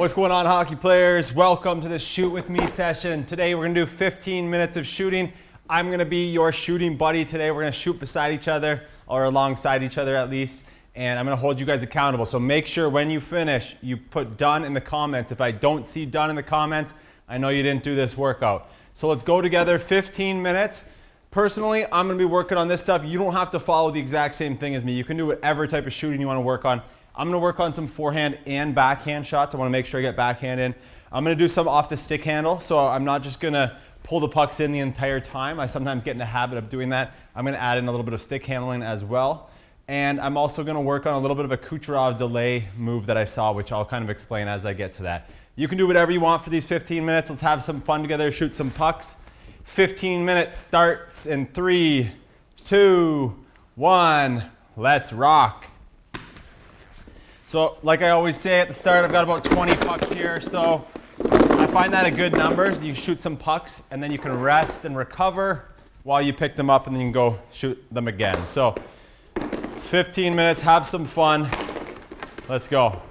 What's going on, hockey players? Welcome to this shoot with me session. Today we're gonna do 15 minutes of shooting. I'm gonna be your shooting buddy today. We're gonna shoot beside each other, or alongside each other at least, and I'm gonna hold you guys accountable. So make sure when you finish, you put done in the comments. If I don't see done in the comments, I know you didn't do this workout. So let's go together, 15 minutes. Personally, I'm gonna be working on this stuff. You don't have to follow the exact same thing as me. You can do whatever type of shooting you wanna work on. I'm gonna work on some forehand and backhand shots. I wanna make sure I get backhand in. I'm gonna do some off the stick handle, so I'm not just gonna pull the pucks in the entire time. I sometimes get in the habit of doing that. I'm gonna add in a little bit of stick handling as well. And I'm also gonna work on a little bit of a Kucherov delay move that I saw, which I'll kind of explain as I get to that. You can do whatever you want for these 15 minutes. Let's have some fun together, shoot some pucks. 15 minutes starts in 3, 2, 1. Let's rock. So like I always say at the start, I've got about 20 pucks here. So I find that a good number. You shoot some pucks and then you can rest and recover while you pick them up, and then you can go shoot them again. So 15 minutes, have some fun. Let's go.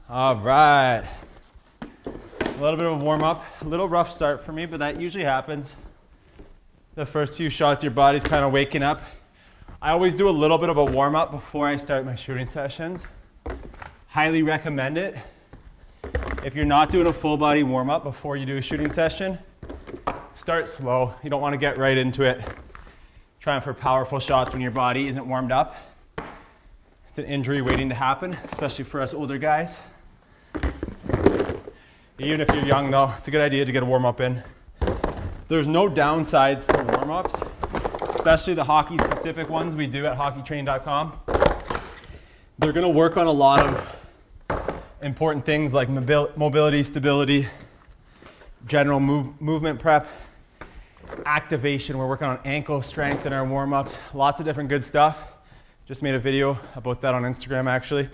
All right, a little bit of a warm up, a little rough start for me, but that usually happens. The first few shots, your body's kind of waking up. I always do a little bit of a warm up before I start my shooting sessions. Highly recommend it. If you're not doing a full body warm up before you do a shooting session, start slow. You don't want to get right into it, trying for powerful shots when your body isn't warmed up. It's an injury waiting to happen, especially for us older guys. Even if you're young though, it's a good idea to get a warm-up in. There's no downsides to warm-ups, especially the hockey-specific ones we do at hockeytraining.com. They're gonna work on a lot of important things like mobility, stability, general movement prep, activation. We're working on ankle strength in our warm-ups, lots of different good stuff. Just made a video about that on Instagram actually.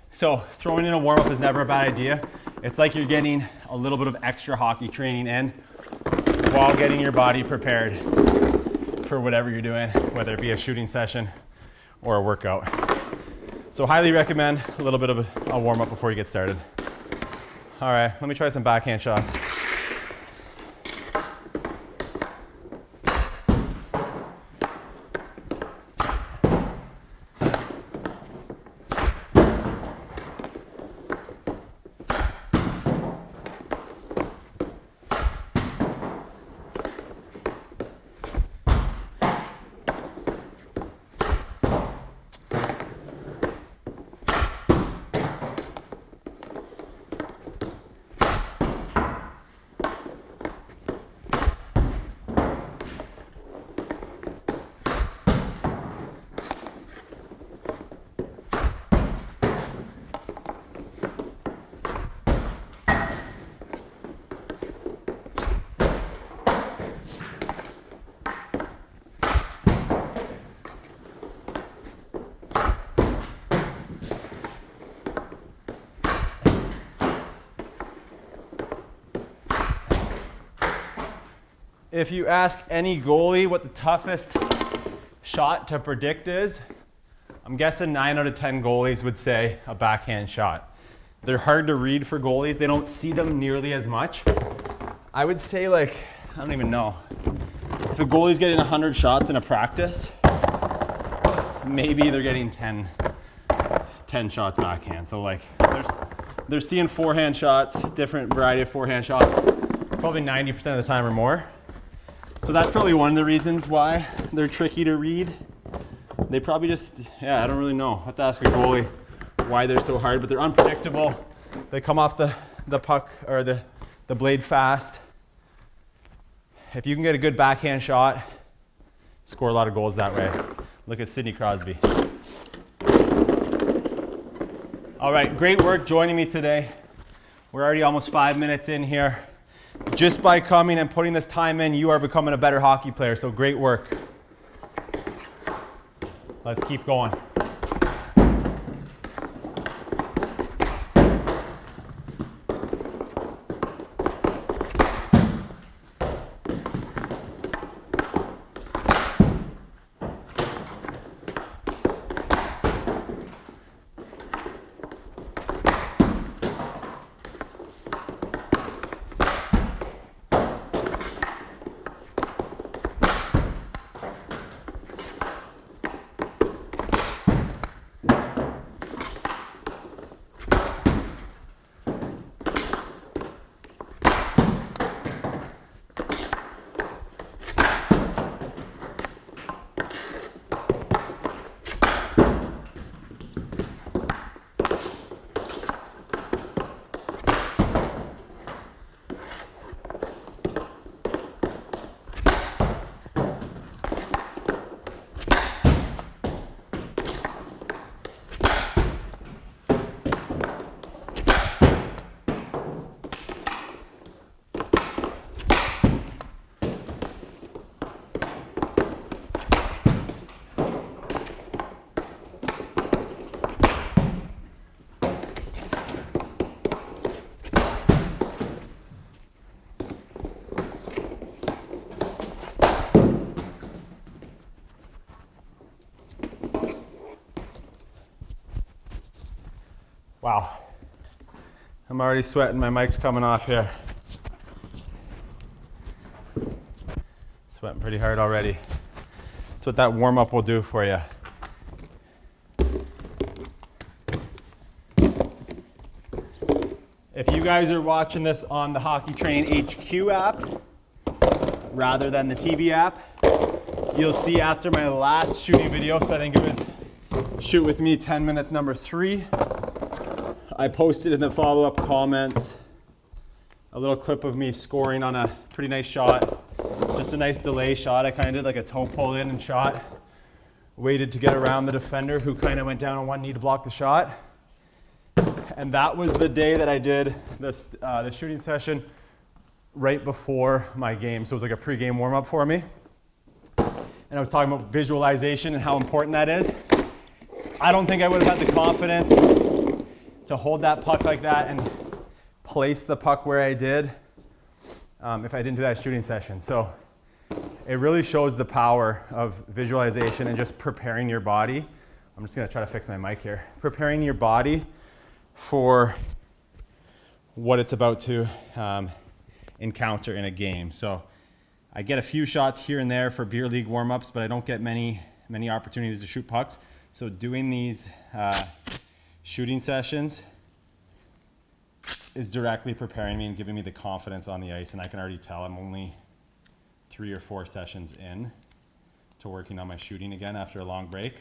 So throwing in a warm-up is never a bad idea. It's like you're getting a little bit of extra hockey training in while getting your body prepared for whatever you're doing, whether it be a shooting session or a workout. So highly recommend a little bit of a warm-up before you get started. All right, let me try some backhand shots. If you ask any goalie what the toughest shot to predict is, I'm guessing 9 out of 10 goalies would say a backhand shot. They're hard to read for goalies. They don't see them nearly as much. I would say like, I don't even know. If a goalie's getting 100 shots in a practice, maybe they're getting 10 shots backhand. So like they're seeing forehand shots, different variety of forehand shots, probably 90% of the time or more. So that's probably one of the reasons why they're tricky to read. They probably just, yeah, I don't really know. I have to ask a goalie why they're so hard, but they're unpredictable. They come off the puck or the blade fast. If you can get a good backhand shot, score a lot of goals that way. Look at Sidney Crosby. All right, great work joining me today. We're already almost 5 minutes in here. Just by coming and putting this time in, you are becoming a better hockey player, so great work. Let's keep going. Wow, I'm already sweating, my mic's coming off here. Sweating pretty hard already. That's what that warm-up will do for you. If you guys are watching this on the Hockey Training HQ app, rather than the TV app, you'll see after my last shooting video, so I think it was Shoot With Me 10 minutes number 3, I posted in the follow-up comments a little clip of me scoring on a pretty nice shot. Just a nice delay shot. I kind of did like a toe pull in and shot. Waited to get around the defender who kind of went down on one knee to block the shot. And that was the day that I did this, the shooting session right before my game. So it was like a pre-game warm-up for me. And I was talking about visualization and how important that is. I don't think I would have had the confidence to hold that puck like that and place the puck where I did if I didn't do that shooting session. So it really shows the power of visualization and just preparing your body. I'm just gonna try to fix my mic here. Preparing your body for what it's about to encounter in a game. So I get a few shots here and there for beer league warm-ups, but I don't get many opportunities to shoot pucks. So doing these shooting sessions is directly preparing me and giving me the confidence on the ice, and I can already tell I'm only 3 or 4 sessions in to working on my shooting again after a long break.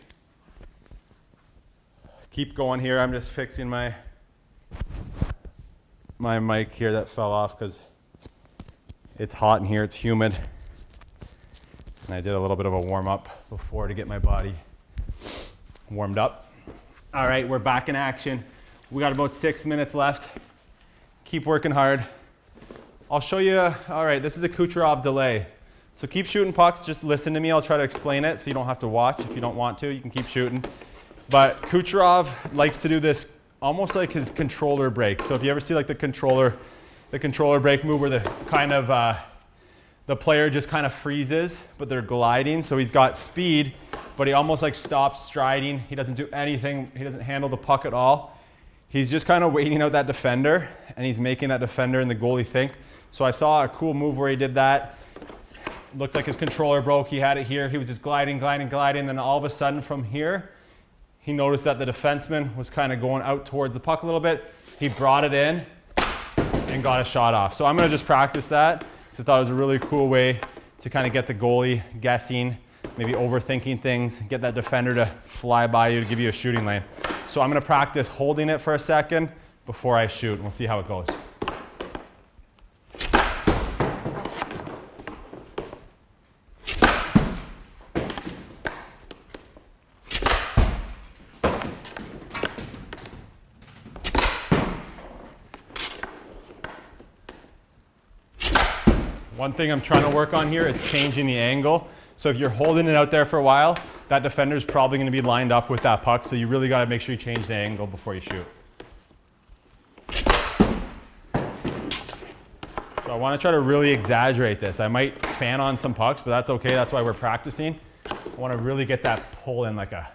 Keep going here. I'm just fixing my mic here that fell off because it's hot in here, it's humid. And I did a little bit of a warm-up before to get my body warmed up. All right, we're back in action. We got about 6 minutes left. Keep working hard. I'll show you, all right, this is the Kucherov delay. So keep shooting pucks, just listen to me. I'll try to explain it so you don't have to watch. If you don't want to, you can keep shooting. But Kucherov likes to do this almost like his controller break. So if you ever see like the controller break move where the kind of, the player just kind of freezes, but they're gliding. So he's got speed, but he almost like stops striding. He doesn't do anything. He doesn't handle the puck at all. he's just kind of waiting out that defender, and he's making that defender and the goalie think. So I saw a cool move where he did that. Looked like his controller broke. He had it here. He was just gliding. Then all of a sudden from here, he noticed that the defenseman was kind of going out towards the puck a little bit. He brought it in and got a shot off. So I'm going to just practice that because I thought it was a really cool way to kind of get the goalie guessing, maybe overthinking things, get that defender to fly by you to give you a shooting lane. So I'm going to practice holding it for a second before I shoot, and we'll see how it goes. One thing I'm trying to work on here is changing the angle. So if you're holding it out there for a while, that defender's probably going to be lined up with that puck. So you really got to make sure you change the angle before you shoot. So I want to try to really exaggerate this. I might fan on some pucks, but that's okay. That's why we're practicing. I want to really get that pull in like a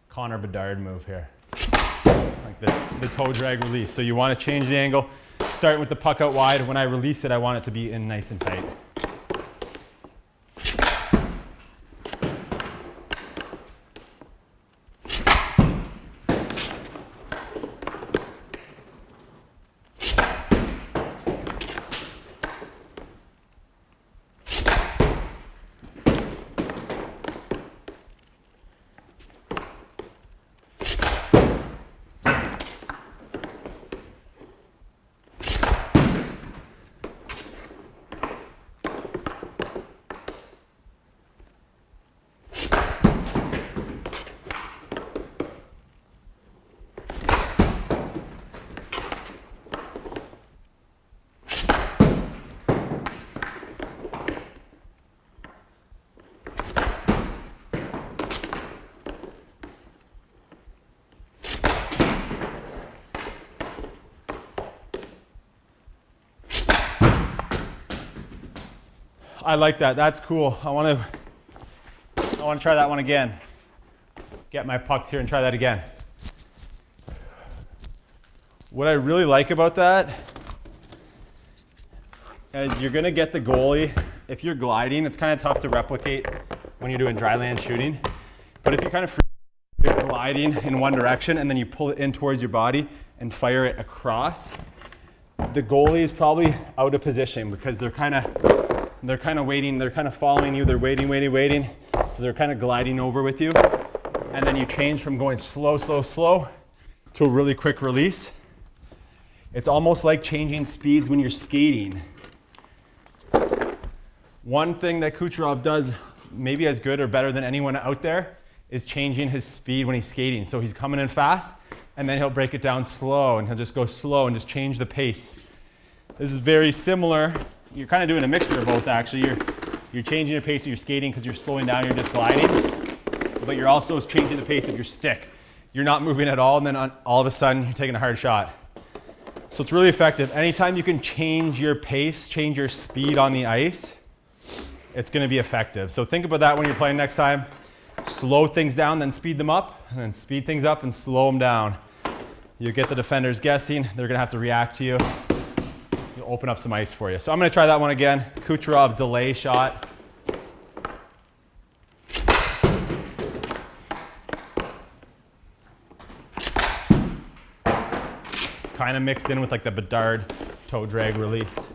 Connor Bedard move here. Like the toe drag release. So you want to change the angle. Starting with the puck out wide. When I release it, I want it to be in nice and tight. I like that. That's cool. I want to try that one again. Get my pucks here and try that again. What I really like about that is you're going to get the goalie. If you're gliding, it's kind of tough to replicate when you're doing dry land shooting. But if you kind of you're gliding in one direction and then you pull it in towards your body and fire it across, the goalie is probably out of position because they're kind of waiting, they're kind of following you, they're waiting. So they're kind of gliding over with you. And then you change from going slow to a really quick release. It's almost like changing speeds when you're skating. One thing that Kucherov does maybe as good or better than anyone out there is changing his speed when he's skating. So he's coming in fast and then he'll break it down slow and he'll just go slow and just change the pace. This is very similar. You're kind of doing a mixture of both actually. You're changing the pace of your skating because you're slowing down, you're just gliding, but you're also changing the pace of your stick. You're not moving at all and then all of a sudden you're taking a hard shot. So it's really effective. Anytime you can change your pace, change your speed on the ice, it's going to be effective. So think about that when you're playing next time. Slow things down, then speed them up, and then speed things up and slow them down. You get the defenders guessing. They're going to have to react to you. You'll open up some ice for you. So I'm going to try that one again. Kucherov delay shot. Kind of mixed in with like the Bedard toe drag release.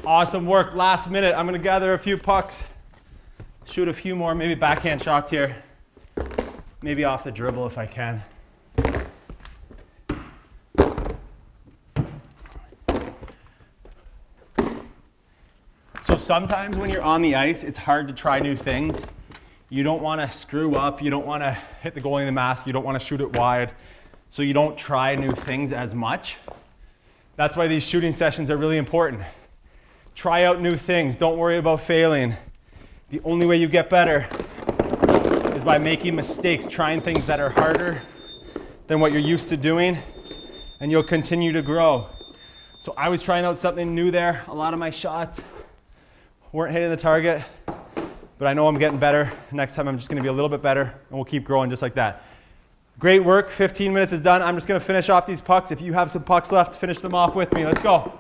Awesome work. Last minute, I'm gonna gather a few pucks, shoot a few more, maybe backhand shots here. Maybe off the dribble if I can. So sometimes when you're on the ice, it's hard to try new things. You don't want to screw up. You don't want to hit the goalie in the mask. You don't want to shoot it wide. So you don't try new things as much. That's why these shooting sessions are really important. Try out new things. Don't worry about failing. The only way you get better is by making mistakes, trying things that are harder than what you're used to doing, and you'll continue to grow. So I was trying out something new there. A lot of my shots weren't hitting the target, but I know I'm getting better. Next time I'm just gonna be a little bit better, and we'll keep growing just like that. Great work, 15 minutes is done. I'm just gonna finish off these pucks. If you have some pucks left, finish them off with me. Let's go.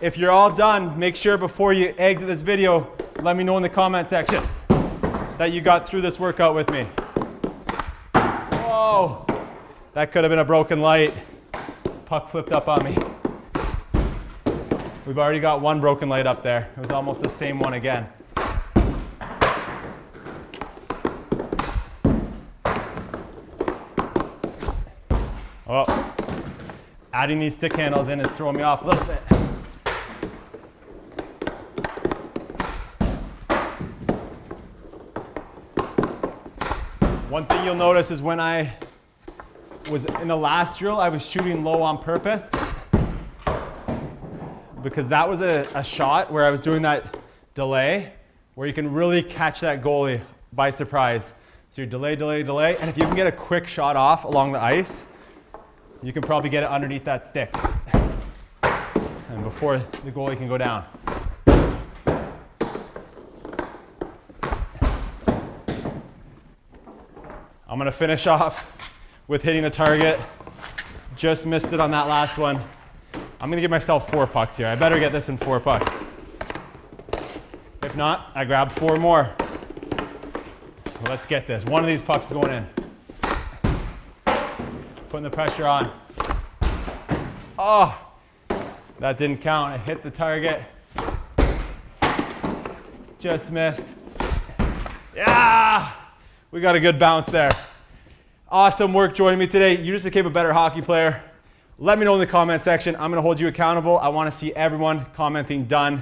If you're all done, make sure before you exit this video, let me know in the comment section that you got through this workout with me. Whoa, that could have been a broken light. Puck flipped up on me. We've already got one broken light up there. It was almost the same one again. Oh, adding these stick handles in is throwing me off a little bit. One thing you'll notice is when I was in the last drill, I was shooting low on purpose, because that was a shot where I was doing that delay where you can really catch that goalie by surprise. So you delay, delay, delay, and if you can get a quick shot off along the ice, you can probably get it underneath that stick and before the goalie can go down. I'm gonna finish off with hitting a target. Just missed it on that last one. I'm gonna give myself 4 pucks here. I better get this in 4 pucks. If not, I grab 4 more. Well, let's get this. One of these pucks is going in. Putting the pressure on. Oh, that didn't count. I hit the target. Just missed. Yeah, we got a good bounce there. Awesome work joining me today. You just became a better hockey player. Let me know in the comment section. I'm gonna hold you accountable. I wanna see everyone commenting done